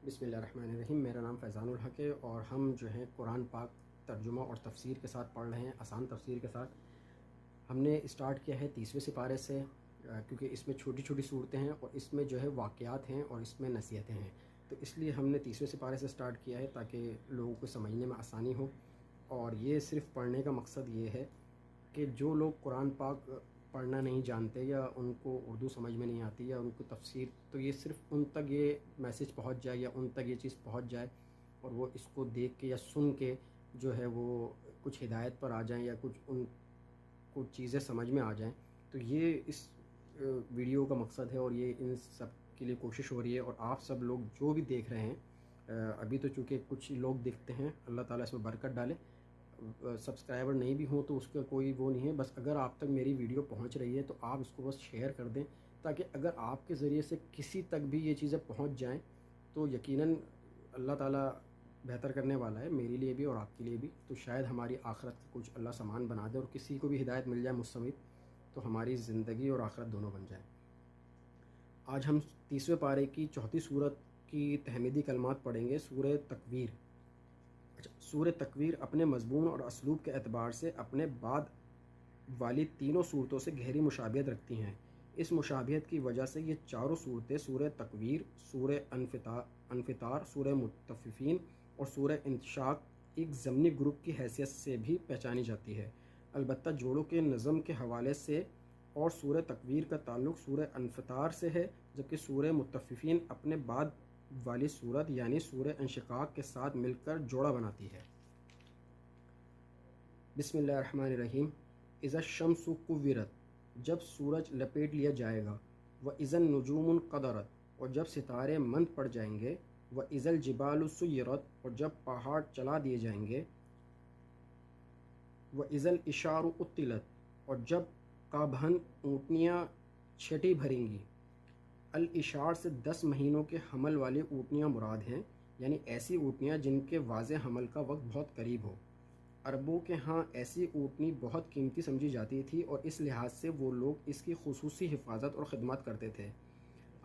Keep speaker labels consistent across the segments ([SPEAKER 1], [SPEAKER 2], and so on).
[SPEAKER 1] बिस्मिल्लाहिर्रहमानिर्रहीम। मेरा नाम फैज़ान उल हक है और हम जो है कुरान पाक तर्जुमा और तफसीर के साथ पढ़ रहे हैं, आसान तफसीर के साथ। हमने स्टार्ट किया है 30वें सिपारे से, क्योंकि इसमें छोटी छोटी सूरतें हैं और इसमें जो है वाक़यात हैं और इसमें नसीहतें हैं, तो इसलिए हमने 30वें सिपारे से स्टार्ट किया है ताकि लोगों को समझने में आसानी हो। और ये सिर्फ़ पढ़ने का मकसद ये है कि जो लोग कुरान पाक पढ़ना नहीं जानते या उनको उर्दू समझ में नहीं आती या उनको तफसीर, तो ये सिर्फ़ उन तक ये मैसेज पहुंच जाए या उन तक ये चीज़ पहुंच जाए और वो इसको देख के या सुन के जो है वो कुछ हिदायत पर आ जाएं या कुछ चीज़ें समझ में आ जाएं। तो ये इस वीडियो का मकसद है और ये इन सब के लिए कोशिश हो रही है। और आप सब लोग जो भी देख रहे हैं, अभी तो चूँकि कुछ लोग दिखते हैं, अल्लाह ताला इसमें बरकत डाले। सब्सक्राइबर नहीं भी हों तो उसका कोई वो नहीं है, बस अगर आप तक मेरी वीडियो पहुंच रही है तो आप इसको बस शेयर कर दें, ताकि अगर आपके ज़रिए से किसी तक भी ये चीज़ें पहुंच जाएं तो यकीनन अल्लाह ताला बेहतर करने वाला है, मेरे लिए भी और आपके लिए भी। तो शायद हमारी आखिरत कुछ अल्लाह सामान बना दे और किसी को भी हिदायत मिल जाए मुझसमेत, तो हमारी ज़िंदगी और आखिरत दोनों बन जाए। आज हम 30वें पारे की चौथी सूरत की तहमीदी कलमात पढ़ेंगे, सूरह तकवीर। सूरह तकवीर अपने मज़मून और असलूब के एतबार से अपने बाद वाली तीनों सूरतों से गहरी मुशाबियत रखती हैं। इस मुशाबियत की वजह से ये चारों सूरतें सूरह तकवीर, सूरह अनफितार, सूरह मुत्तफ़िफ़ीन और सूरह इंशाक एक ज़मनी ग्रुप की हैसियत से भी पहचानी जाती है। अलबत्ता जोड़ों के नज़म के हवाले से और सूरह तकवीर का ताल्लुक़ सूरह अनफितार से है, जबकि सूरह मुत्तफ़िफ़ीन अपने बाद वाली सूरत यानी सूरह इंशिकाक के साथ मिलकर जोड़ा बनाती है। बिस्मिल्लाहिर्रहमानिर्रहीम। इज़ा शम्सु कुव्विरत, जब सूरज लपेट लिया जाएगा। व इज़न नुजूमुन क़दरत, और जब सितारे मंद पड़ जाएंगे। व इज़ल जिबालु सुय्यरत, और जब पहाड़ चला दिए जाएंगे। व इज़ल इशारु उत्तिलत, और जब काबहन ऊँटनियाँ छठी भरेंगी। अल इशार से 10 महीनों के हमल वाली ऊँटनियाँ मुराद हैं, यानी ऐसी ऊँटनियाँ जिनके वाज़े हमल का वक्त बहुत करीब हो। अरबों के यहाँ ऐसी ऊँटनी बहुत कीमती समझी जाती थी और इस लिहाज से वो लोग इसकी खुसूसी हिफाजत और ख़िदमत करते थे।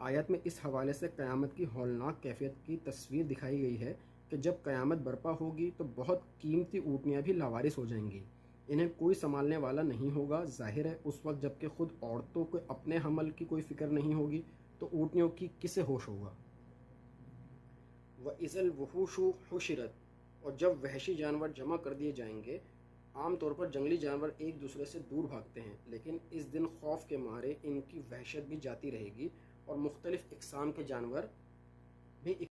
[SPEAKER 1] आयत में इस हवाले से क़यामत की हौलनाक कैफियत की तस्वीर दिखाई गई है कि जब क़यामत बर्पा होगी तो बहुत कीमती ऊँटनियाँ भी लावारिस हो जाएंगी, इन्हें कोई संभालने वाला नहीं होगा। जाहिर है उस वक्त जबकि ख़ुद औरतों को अपने हमल की कोई फ़िक्र नहीं होगी तो ऊँटनियों की किसे होश होगा। व इज़ल वहूशु हुशिरत, और जब वहशी जानवर जमा कर दिए जाएंगे। आम तौर पर जंगली जानवर एक दूसरे से दूर भागते हैं, लेकिन इस दिन खौफ के मारे इनकी वहशत भी जाती रहेगी और मुख्तलिफ़ इक़साम के जानवर भी